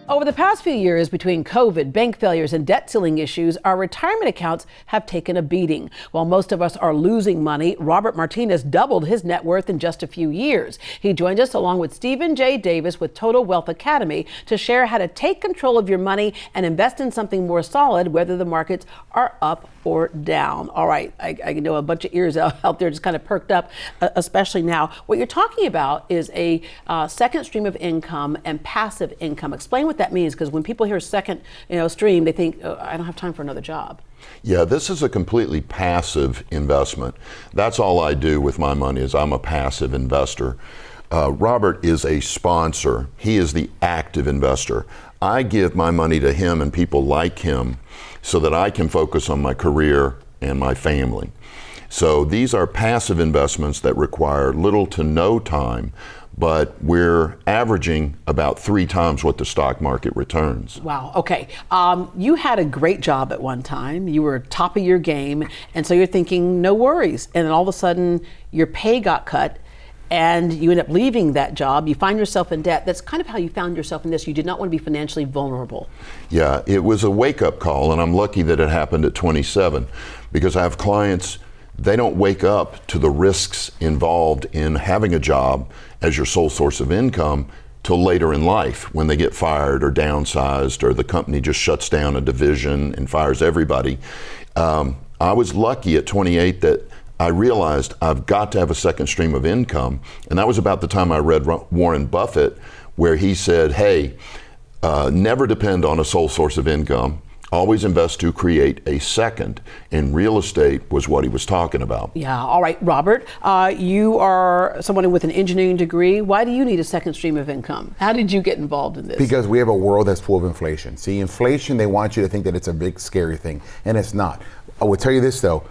Over the past few years, between COVID, bank failures, and debt ceiling issues, our retirement accounts have taken a beating. While most of us are losing money, Robert Martinez doubled his net worth in just a few years. He joined us along with Steve and Davis with Total Wealth Academy to share how to take control of your money and invest in something more solid, whether the markets are up or down. All right, I know a bunch of ears out there just kind of perked up, especially now. What you're talking about is a second stream of income and passive income. Explain what that means, because when people hear second stream, they think, oh, I don't have time for another job. Yeah, this is a completely passive investment. That's all I do with my money, is I'm a passive investor. Robert is a sponsor. He is the active investor. I give my money to him and people like him so that I can focus on my career and my family. So these are passive investments that require little to no time, but we're averaging about 3 times what the stock market returns. Wow, okay. You had a great job at one time. You were top of your game, and so you're thinking, no worries. And then all of a sudden, your pay got cut, and you end up leaving that job. You find yourself in debt. That's kind of how you found yourself in this. You did not want to be financially vulnerable. Yeah, it was a wake-up call, and I'm lucky that it happened at 27, because I have clients, they don't wake up to the risks involved in having a job as your sole source of income till later in life, when they get fired or downsized, or the company just shuts down a division and fires everybody. I was lucky at 28 that I realized I've got to have a second stream of income. And that was about the time I read Warren Buffett, where he said, hey, never depend on a sole source of income. Always invest to create a second. And real estate was what he was talking about. Yeah, all right, Robert, you are someone with an engineering degree. Why do you need a second stream of income? How did you get involved in this? Because we have a world that's full of inflation. See, inflation, they want you to think that it's a big, scary thing, and it's not. I will tell you this, though.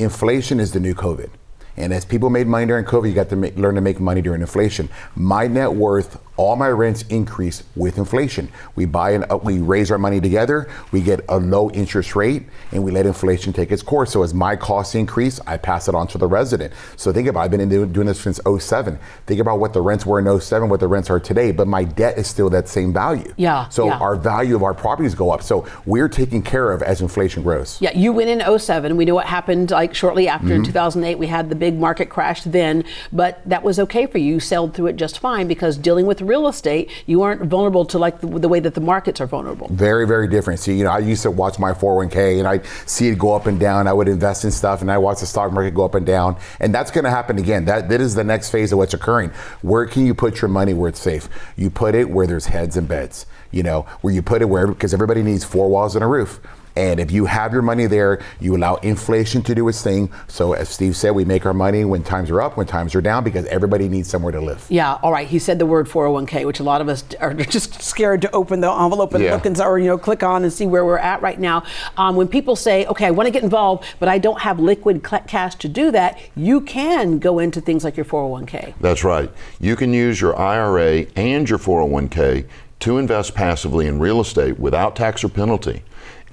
Inflation is the new COVID. And as people made money during COVID, you got to learn to make money during inflation. My net worth, all my rents increase with inflation. We raise our money together, we get a low interest rate, and we let inflation take its course. So as my costs increase, I pass it on to the resident. So think about, I've been doing this since 07. Think about what the rents were in 07, what the rents are today, but my debt is still that same value. Yeah. So our value of our properties go up. So we're taken care of as inflation grows. Yeah, you went in 07. We know what happened like shortly after in 2008. We had the big market crash then, but that was okay for you. You sailed through it just fine, because dealing with real estate, you aren't vulnerable to like the way that the markets are vulnerable. Very, very different. See, I used to watch my 401k and I'd see it go up and down. I would invest in stuff and I watch the stock market go up and down. And that's going to happen again. That is the next phase of what's occurring. Where can you put your money where it's safe? You put it where there's heads and beds, where you put it because everybody needs 4 walls and a roof. And if you have your money there, you allow inflation to do its thing. So as Steve said, we make our money when times are up, when times are down, because everybody needs somewhere to live. Yeah, all right. He said the word 401k, which a lot of us are just scared to open the envelope and look and or click on and see where we're at right now. When people say, okay, I want to get involved, but I don't have liquid cash to do that, you can go into things like your 401k. That's right. You can use your IRA and your 401k to invest passively in real estate without tax or penalty.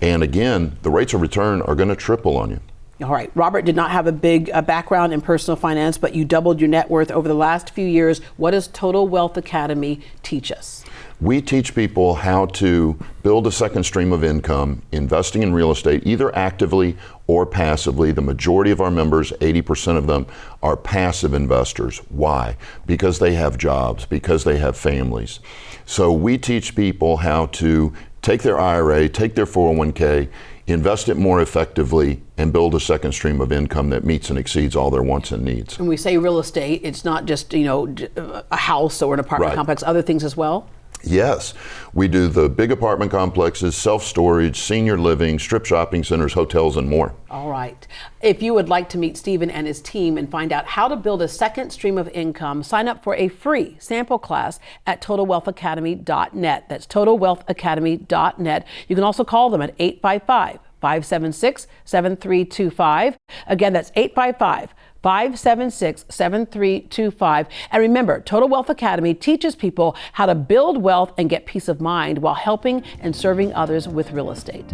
And again, the rates of return are going to triple on you. All right. Robert did not have a big background in personal finance, but you doubled your net worth over the last few years. What does Total Wealth Academy teach us? We teach people how to build a second stream of income, investing in real estate, either actively or passively. The majority of our members, 80% of them, are passive investors. Why? Because they have jobs, because they have families. So we teach people how to take their IRA, take their 401k, invest it more effectively, and build a second stream of income that meets and exceeds all their wants and needs. When we say real estate, it's not just a house or an apartment complex, other things as well? Yes, we do the big apartment complexes, self-storage, senior living, strip shopping centers, hotels, and more. All right. If you would like to meet Stephen and his team and find out how to build a second stream of income, sign up for a free sample class at TotalWealthAcademy.net. That's TotalWealthAcademy.net. You can also call them at 855-576-7325. Again, that's 855-576-7325. And remember, Total Wealth Academy teaches people how to build wealth and get peace of mind while helping and serving others with real estate.